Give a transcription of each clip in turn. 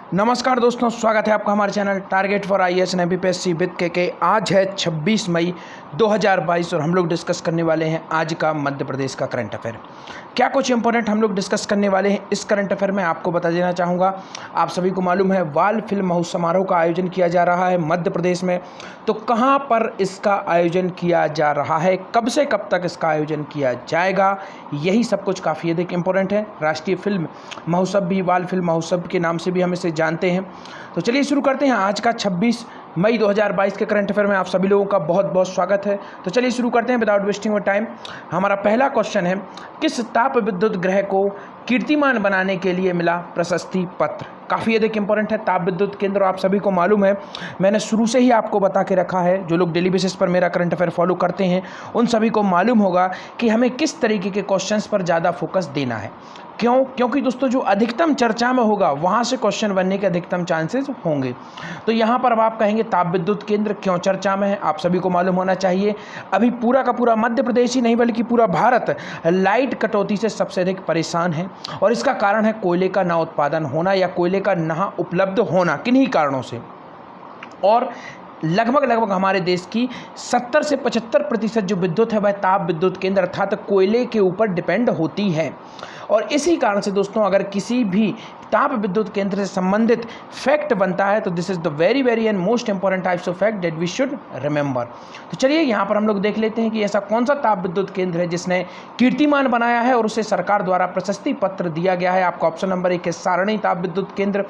नमस्कार दोस्तों, स्वागत है आपका हमारे channel target for IAS and MPSC with के। आज है 26 मई 2022 और हम लोग डिस्कस करने वाले हैं आज का मध्य प्रदेश का करंट अफेयर। क्या कुछ इंपॉर्टेंट हम लोग डिस्कस करने वाले हैं इस करंट अफेयर में, आपको बता देना चाहूँगा। आप सभी को मालूम है वाल फिल्म महोत्सव समारोह का आयोजन किया जा रहा है मध्य प्रदेश में। तो कहाँ पर इसका आयोजन किया जा रहा है, कब से कब तक इसका आयोजन किया जाएगा, यही सब कुछ काफ़ी अधिक इंपॉर्टेंट है। राष्ट्रीय फिल्म महोत्सव भी वाल फिल्म महोत्सव के नाम से भी हम इसे जानते हैं। तो चलिए शुरू करते हैं। आज का 26 मई 2022 के करंट अफेयर में आप सभी लोगों का बहुत बहुत स्वागत है। तो चलिए शुरू करते हैं विदाउट वेस्टिंग ऑफ टाइम। हमारा पहला क्वेश्चन है, किस ताप विद्युत ग्रह को कीर्तिमान बनाने के लिए मिला प्रशस्ति पत्र? काफ़ी अधिक इंपॉर्टेंट है। ताप विद्युत केंद्र आप सभी को मालूम है, मैंने शुरू से ही आपको बता के रखा है। जो लोग डेली बेसिस पर मेरा करंट अफेयर फॉलो करते हैं उन सभी को मालूम होगा कि हमें किस तरीके के क्वेश्चंस पर ज़्यादा फोकस देना है। क्योंकि दोस्तों जो अधिकतम चर्चा में होगा वहाँ से क्वेश्चन बनने के अधिकतम चांसेस होंगे। तो यहाँ पर अब आप कहेंगे ताप विद्युत केंद्र क्यों चर्चा में है, आप सभी को मालूम होना चाहिए। अभी पूरा का पूरा मध्य प्रदेश ही नहीं बल्कि पूरा भारत लाइट कटौती से सबसे अधिक परेशान है और इसका कारण है कोयले का ना उत्पादन होना या कोयले का ना उपलब्ध होना, किन्हीं कारणों से। और लगभग हमारे देश की 70 से 75% जो विद्युत है वह ताप विद्युत केंद्र अर्थात कोयले के ऊपर डिपेंड होती है। और इसी कारण से दोस्तों अगर किसी भी ताप विद्युत केंद्र से संबंधित फैक्ट बनता है तो this is the very and most important types of fact that we should remember. तो चलिए यहाँ पर हम लोग देख लेते हैं कि ऐसा कौन सा ताप विद्युत केंद्र है जिसने कीर्तिमान बनाया है और उसे सरकार द्वारा प्रशस्ति पत्र दिया गया है। आपका ऑप्शन नंबर 1 है सारणी ताप विद्युत केंद्र,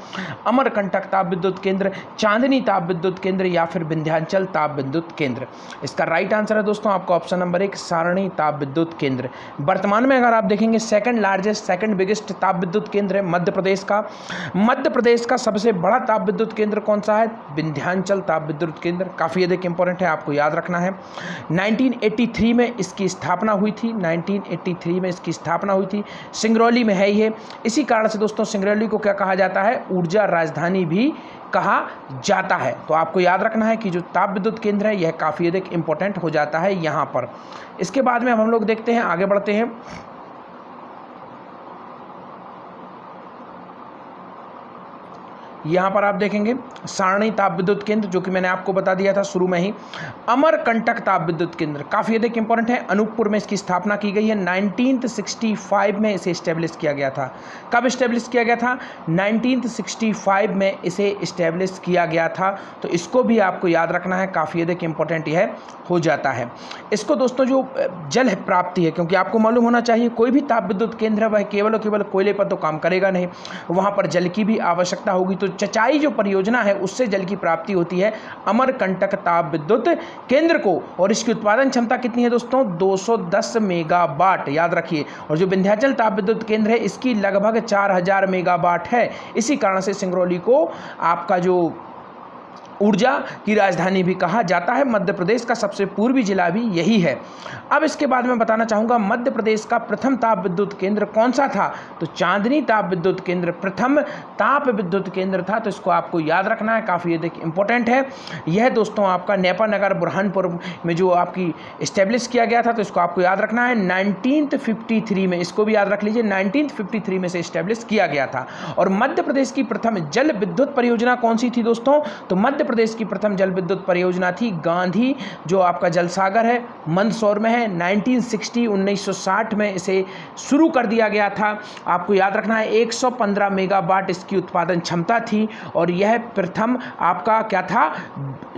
अमरकंटक ताप विद्युत केंद्र, चांदनी ताप विद्युत केंद्र या फिर विंध्याचल ताप विद्युत केंद्र। इसका राइट आंसर है दोस्तों आपका ऑप्शन नंबर 1 सारणी ताप विद्युत केंद्र। वर्तमान में अगर आप देखेंगे सेकंड बिगेस्ट ताप विद्युत केंद्र है मध्य प्रदेश का। मध्य प्रदेश का सबसे बड़ा ताप विद्युत केंद्र कौन सा है? विंध्याचल ताप विद्युत केंद्र। काफी अधिक इंपॉर्टेंट है, आपको याद रखना है। 1983 में इसकी स्थापना हुई थी। 1983 में इसकी स्थापना हुई थी। सिंगरौली में है ये। इसी कारण से दोस्तों सिंगरौली को क्या कहा जाता है? ऊर्जा राजधानी भी कहा जाता है। तो आपको याद रखना है कि जो ताप विद्युत केंद्र है यह काफी अधिक इंपॉर्टेंट हो जाता है यहाँ पर। इसके बाद में हम लोग देखते हैं, आगे बढ़ते हैं। यहाँ पर आप देखेंगे सारणी ताप विद्युत केंद्र जो कि मैंने आपको बता दिया था शुरू में ही। अमरकंटक ताप विद्युत केंद्र काफ़ी अधिक इंपॉर्टेंट है। अनूपपुर में इसकी स्थापना की गई है। 1965 में इसे इस्टेब्लिश किया गया था। कब इस्टेब्लिश किया गया था? 1965 में इसे इस्टेब्लिश किया गया था। तो इसको भी आपको याद रखना है, काफ़ी अधिक इंपॉर्टेंट यह हो जाता है। इसको दोस्तों जो जल प्राप्ति है, क्योंकि आपको मालूम होना चाहिए कोई भी ताप विद्युत केंद्र है वह केवल और केवल कोयले पर तो काम करेगा नहीं, वहाँ पर जल की भी आवश्यकता होगी। तो चचाई जो परियोजना है उससे जल की प्राप्ति होती है अमरकंटक ताप विद्युत केंद्र को। और इसकी उत्पादन क्षमता कितनी है दोस्तों? 210 मेगावाट, याद रखिए। और जो विंध्याचल ताप विद्युत केंद्र है इसकी लगभग 4000 मेगावाट है। इसी कारण से सिंगरौली को आपका जो ऊर्जा की राजधानी भी कहा जाता है। मध्य प्रदेश का सबसे पूर्वी जिला भी यही है। अब इसके बाद मैं बताना चाहूँगा मध्य प्रदेश का प्रथम ताप विद्युत केंद्र कौन सा था? तो चांदनी ताप विद्युत केंद्र प्रथम ताप विद्युत केंद्र था। तो इसको आपको याद रखना है, काफ़ी अधिक इंपॉर्टेंट है। यह दोस्तों आपका नेपा नगर बुरहानपुर में जो आपकी इस्टेब्लिश किया गया था, तो इसको आपको याद रखना है 1953 में। इसको भी याद रख लीजिए, 1953 में से इस्टेब्लिश किया गया था। और मध्य प्रदेश की प्रथम जल विद्युत परियोजना कौन सी थी दोस्तों? तो मध्य प्रदेश की प्रथम जल विद्युत परियोजना थी गांधी, जो आपका जल सागर है, मंदसौर में है। 1960 में इसे शुरू कर दिया गया था। आपको याद रखना है 115 मेगावाट इसकी उत्पादन क्षमता थी और यह प्रथम आपका क्या था?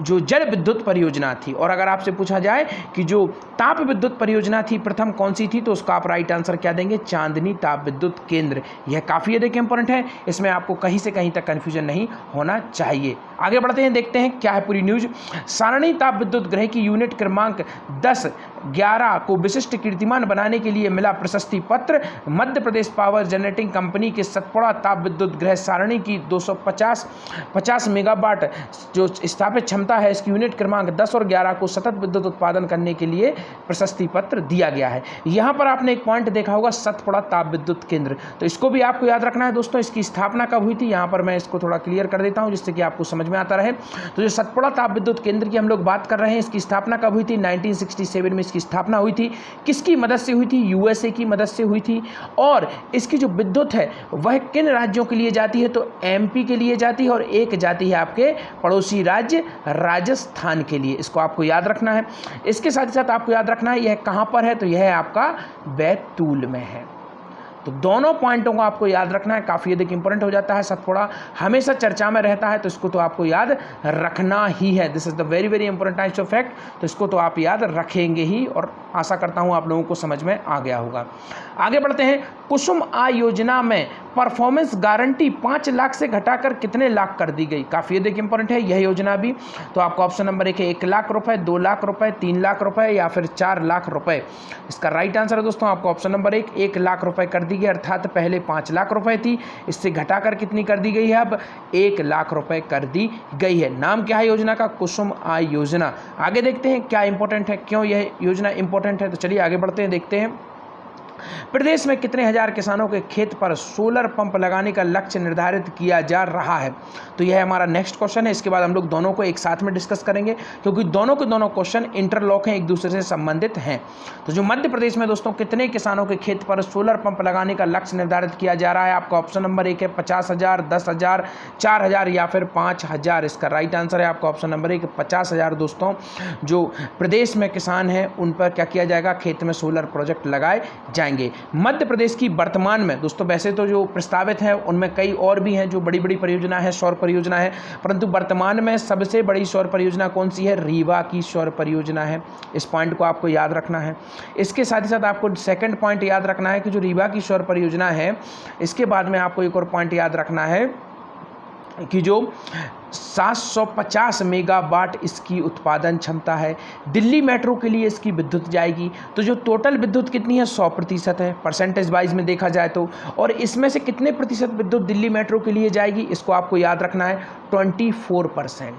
जो जल विद्युत परियोजना थी। और अगर आपसे पूछा जाए कि जो ताप विद्युत परियोजना थी प्रथम कौन सी थी, तो उसका आप राइट आंसर क्या देंगे? चांदनी ताप विद्युत केंद्र। यह काफी अधिक इंपॉर्टेंट है, इसमें आपको कहीं से कहीं तक कंफ्यूजन नहीं होना चाहिए। आगे बढ़ते हैं, देखते हैं क्या है पूरी न्यूज। सारणी ताप विद्युत ग्रह की यूनिट क्रमांक 10-11 को विशिष्ट कीर्तिमान बनाने के लिए मिला प्रशस्ति पत्र। Madhya Pradesh power generating company के सतपुड़ा ताप विद्युत ग्रह सारणी की 250 मेगावाट जो स्थापित क्षमता है, इसकी यूनिट क्रमांक 10 और 11 को सतत विद्युत उत्पादन करने के लिए प्रशस्ति पत्र दिया गया है। यहाँ पर आपने एक पॉइंट देखा होगा, सतपुड़ा ताप विद्युत केंद्र, तो इसको भी आपको याद रखना है दोस्तों। इसकी स्थापना कब हुई थी, यहाँ पर मैं इसको थोड़ा क्लियर कर देता हूँ जिससे कि आपको समझ में आता रहे। तो जो सतपुड़ा ताप विद्युत केंद्र की हम लोग बात कर रहे हैं, इसकी स्थापना कब हुई थी? 1967 में इसकी स्थापना हुई थी। किसकी मदद से हुई थी? यूएसए की मदद से हुई थी। और इसकी जो विद्युत है वह किन राज्यों के लिए जाती है? तो एमपी के लिए जाती है और एक जाती है आपके पड़ोसी राज्य राजस्थान के लिए। इसको आपको याद रखना है। इसके साथ ही साथ आपको याद रखना है यह कहाँ पर है? तो यह आपका बैतूल में है। तो दोनों पॉइंटों को आपको याद रखना है, काफ़ी अधिक इंपॉर्टेंट हो जाता है। सतपुड़ा हमेशा चर्चा में रहता है तो इसको तो आपको याद रखना ही है। This is the very very important types of fact, तो इसको तो आप याद रखेंगे ही और आशा करता हूँ आप लोगों को समझ में आ गया होगा। आगे बढ़ते हैं। कुसुम आ योजना में परफॉर्मेंस गारंटी 5 लाख से घटाकर कितने लाख कर दी गई? काफ़ी अधिक इंपॉर्टेंट है यह योजना भी। तो आपको ऑप्शन नंबर 1 है 1 लाख रुपए, 2 लाख रुपए, 3 लाख रुपए या फिर 4 लाख रुपए। इसका राइट आंसर है दोस्तों आपको ऑप्शन नंबर 1 लाख रुपए कर दी गई, अर्थात पहले 5 लाख रुपए थी, इससे घटाकर कितनी कर दी गई है? अब 1 लाख रुपए कर दी गई है। नाम क्या है योजना का? कुसुम आ योजना। आगे देखते हैं क्या इंपॉर्टेंट है, क्यों यह योजना इंपॉर्टेंट है। तो चलिए आगे बढ़ते हैं, देखते हैं। प्रदेश में कितने हजार किसानों के खेत पर सोलर पंप लगाने का लक्ष्य निर्धारित किया जा रहा है? तो यह हमारा नेक्स्ट क्वेश्चन है। इसके बाद हम लोग दोनों को एक साथ में डिस्कस करेंगे क्योंकि दोनों के दोनों क्वेश्चन इंटरलॉक हैं, एक दूसरे से संबंधित हैं। तो जो मध्य प्रदेश में दोस्तों कितने किसानों के खेत पर सोलर पंप लगाने का लक्ष्य निर्धारित किया जा रहा है? आपका ऑप्शन नंबर 1 है 50,000, 10,000, 4,000 या फिर 5,000। इसका राइट आंसर है आपका ऑप्शन नंबर 1 50,000। दोस्तों जो प्रदेश में किसान हैं उन पर क्या किया जाएगा? खेत में सोलर प्रोजेक्ट लगाए जाएंगे। मध्य प्रदेश की वर्तमान में दोस्तों वैसे तो जो प्रस्तावित है उनमें कई और भी हैं जो बड़ी बड़ी परियोजना है, सौर परियोजना है, परंतु वर्तमान में सबसे बड़ी सौर परियोजना कौन सी है? रीवा की सौर परियोजना है। इस पॉइंट को आपको याद रखना है। इसके साथ ही साथ आपको सेकंड पॉइंट याद रखना है कि जो रीवा की सौर परियोजना है, इसके बाद में आपको एक और पॉइंट याद रखना है कि जो 750 मेगावाट इसकी उत्पादन क्षमता है। दिल्ली मेट्रो के लिए इसकी विद्युत जाएगी। तो जो टोटल विद्युत कितनी है? 100% है, परसेंटेज वाइज में देखा जाए तो। और इसमें से कितने प्रतिशत विद्युत दिल्ली मेट्रो के लिए जाएगी? इसको आपको याद रखना है 24%।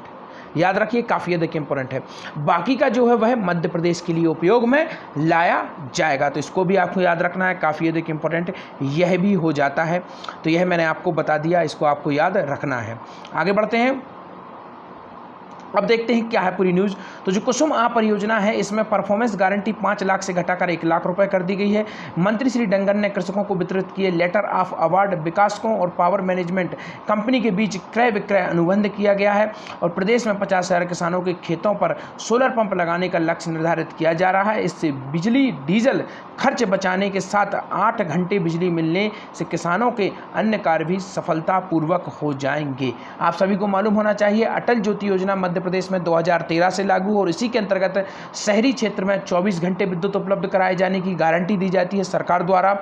याद रखिए, काफ़ी अधिक इंपॉर्टेंट है। बाकी का जो है वह मध्य प्रदेश के लिए उपयोग में लाया जाएगा, तो इसको भी आपको याद रखना है, काफ़ी अधिक इंपॉर्टेंट यह भी हो जाता है। तो यह मैंने आपको बता दिया, इसको आपको याद रखना है। आगे बढ़ते हैं, अब देखते हैं क्या है पूरी न्यूज़। तो जो कुसुम आ परियोजना है इसमें परफॉर्मेंस गारंटी 5 लाख से घटाकर 1 लाख रुपए कर दी गई है। मंत्री श्री डंगन ने कृषकों को वितरित किए लेटर ऑफ अवार्ड। विकासकों और पावर मैनेजमेंट कंपनी के बीच क्रय विक्रय अनुबंध किया गया है और प्रदेश में 50,000 किसानों के खेतों पर सोलर पंप लगाने का लक्ष्य निर्धारित किया जा रहा है। इससे बिजली डीजल खर्च बचाने के साथ 8 घंटे बिजली मिलने से किसानों के अन्य कार्य भी सफलतापूर्वक हो जाएंगे। आप सभी को मालूम होना चाहिए अटल ज्योति योजना मध्य प्रदेश में 2013 से लागू और इसी के अंतर्गत शहरी क्षेत्र में 24 घंटे विद्युत उपलब्ध कराए जाने की गारंटी दी जाती है सरकार द्वारा।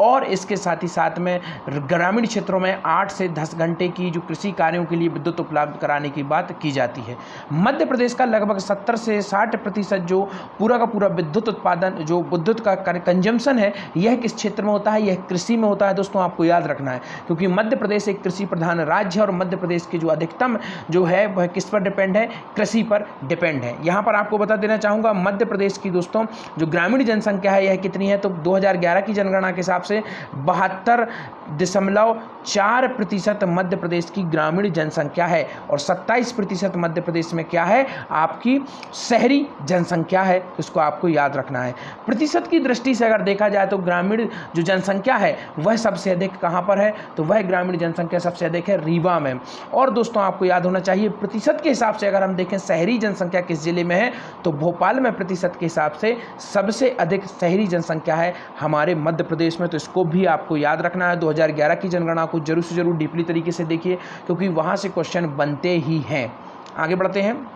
और इसके साथ ही साथ में ग्रामीण क्षेत्रों में 8 से 10 घंटे की जो कृषि कार्यों के लिए विद्युत उपलब्ध कराने की बात की जाती है। मध्य प्रदेश का लगभग 70 से 60% जो पूरा का पूरा विद्युत उत्पादन, जो विद्युत का कंजम्पशन है, यह किस क्षेत्र में होता है? यह कृषि में होता है। दोस्तों आपको याद रखना है क्योंकि मध्य प्रदेश एक कृषि प्रधान राज्य है और मध्य प्रदेश की जो अधिकतम जो है वह किस पर डिपेंड है? कृषि पर डिपेंड है। यहाँ पर आपको बता देना चाहूँगा मध्य प्रदेश की दोस्तों जो ग्रामीण जनसंख्या है यह कितनी है? तो 2011 की जनगणना के हिसाब से 72.4% मध्य प्रदेश की ग्रामीण जनसंख्या है और 27% मध्य प्रदेश में क्या है? आपकी शहरी जनसंख्या है। इसको आपको याद रखना है। प्रतिशत की दृष्टि से अगर देखा जाए तो ग्रामीण जो जनसंख्या है वह सबसे अधिक कहाँ पर है? तो वह ग्रामीण जनसंख्या सबसे अधिक है रीवा में। और दोस्तों आपको याद होना चाहिए प्रतिशत के हिसाब से अगर हम देखें शहरी जनसंख्या किस जिले में है तो भोपाल में प्रतिशत के हिसाब से सबसे अधिक शहरी जनसंख्या है हमारे मध्य प्रदेश में। तो इसको भी आपको याद रखना है। 2011 की जनगणना को जरूर से जरूर डीपली तरीके से देखिए क्योंकि वहां से क्वेश्चन बनते ही हैं। आगे बढ़ते हैं।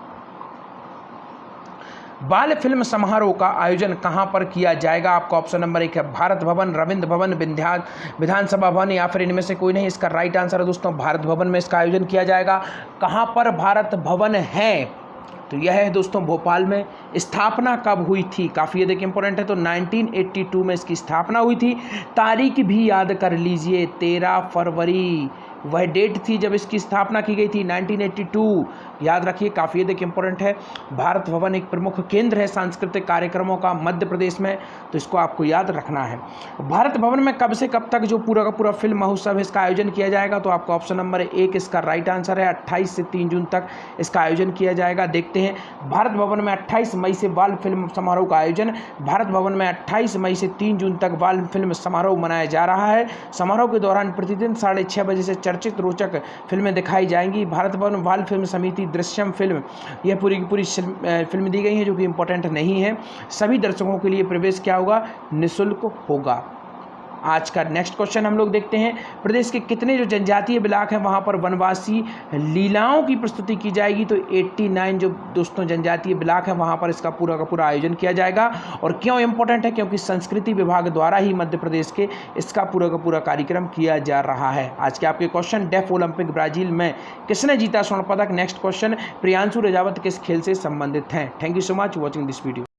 बाल फिल्म समारोह का आयोजन कहां पर किया जाएगा? आपका ऑप्शन नंबर 1 है भारत भवन, रविंद्र भवन, विधानसभा भवन या फिर इनमें से कोई नहीं। इसका राइट आंसर है दोस्तों भारत भवन में इसका आयोजन किया जाएगा। कहां पर भारत भवन है? तो यह है दोस्तों भोपाल में। स्थापना कब हुई थी? काफ़ी अधिक इंपॉर्टेंट है। तो 1982 में इसकी स्थापना हुई थी। तारीख भी याद कर लीजिए 13 फरवरी वह डेट थी जब इसकी स्थापना की गई थी 1982। याद रखिए, काफ़ी अधिक इंपॉर्टेंट है। भारत भवन एक प्रमुख केंद्र है सांस्कृतिक कार्यक्रमों का मध्य प्रदेश में, तो इसको आपको याद रखना है। भारत भवन में कब से कब तक जो पूरा का पूरा फिल्म महोत्सव है इसका आयोजन किया जाएगा, तो आपको ऑप्शन नंबर 1 इसका राइट आंसर है। 28 से 3 जून तक इसका आयोजन किया जाएगा। देखते हैं, भारत भवन में 28 मई से बाल फिल्म समारोह का आयोजन। भारत भवन में 28 मई से 3 जून तक बाल फिल्म समारोह मनाया जा रहा है। समारोह के दौरान प्रतिदिन 6:30 बजे से चर्चित रोचक फिल्में दिखाई जाएंगी। भारत भवन बाल फिल्म समिति दृश्यम फिल्म, यह पूरी की पूरी फिल्म दी गई है जो कि इंपॉर्टेंट नहीं है। सभी दर्शकों के लिए प्रवेश क्या होगा, निःशुल्क होगा। आज का नेक्स्ट क्वेश्चन हम लोग देखते हैं, प्रदेश के कितने जो जनजातीय ब्लॉक हैं वहाँ पर वनवासी लीलाओं की प्रस्तुति की जाएगी, तो 89 जो दोस्तों जनजातीय ब्लॉक हैं वहाँ पर इसका पूरा का पूरा आयोजन किया जाएगा। और क्यों इंपॉर्टेंट है, क्योंकि संस्कृति विभाग द्वारा ही मध्य प्रदेश के इसका पूरा का पूरा कार्यक्रम किया जा रहा है। आज के आपके क्वेश्चन, डेफ ओलंपिक ब्राजील में किसने जीता स्वर्ण पदक। नेक्स्ट क्वेश्चन, प्रियांशु रजावत किस खेल से संबंधित हैं। Thank you so much watching this video.